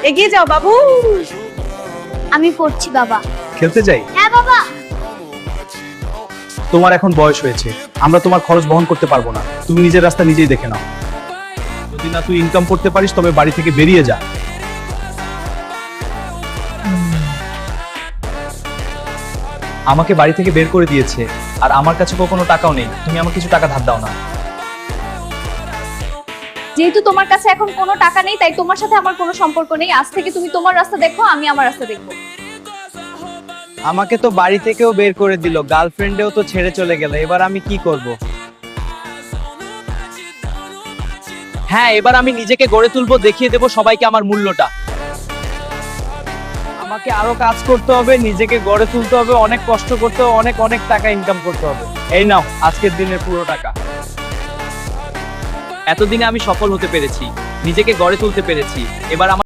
এগিয়ে যাও বাবু। আমি পড়ছি বাবা। খেলতে যাই? হ্যাঁ বাবা। তোমার এখন বয়স হয়েছে, আমরা তোমার খরচ বহন করতে পারবো না, তুমি নিজের রাস্তা নিজেই দেখে নাও। যদি না তুই ইনকাম করতে পারিস তবে বাড়ি থেকে বেরিয়ে যা। আমাকে বাড়ি থেকে বের করে দিয়েছে, আর আমার কাছে কোনো টাকাও নেই, তুমি আমাকে কিছু টাকা ধার দাও না। যেহেতু তোমার কাছে এখন কোনো টাকা নেই, তাই তোমার সাথে আমার কোনো সম্পর্ক নেই। আজ থেকে তুমি তোমার রাস্তা দেখো, আমি আমার রাস্তা দেখবো। আমাকে তো বাড়ি থেকেও বের করে দিল, গার্লফ্রেন্ডেও তো ছেড়ে চলে গেল, এবার আমি কি করব? হ্যাঁ, এবার আমি নিজেকে গড়ে তুলবো, দেখিয়ে দেবো সবাইকে আমার মূল্যটা। আমাকে আরো কাজ করতে হবে, নিজেকে গড়ে তুলতে হবে, অনেক কষ্ট করতে হবে, অনেক অনেক টাকা ইনকাম করতে হবে। এই নাও আজকের দিনের পুরো টাকা। এতদিনে আমি সফল হতে পেরেছি, নিজেকে গড়ে তুলতে পেরেছি, এবার আমার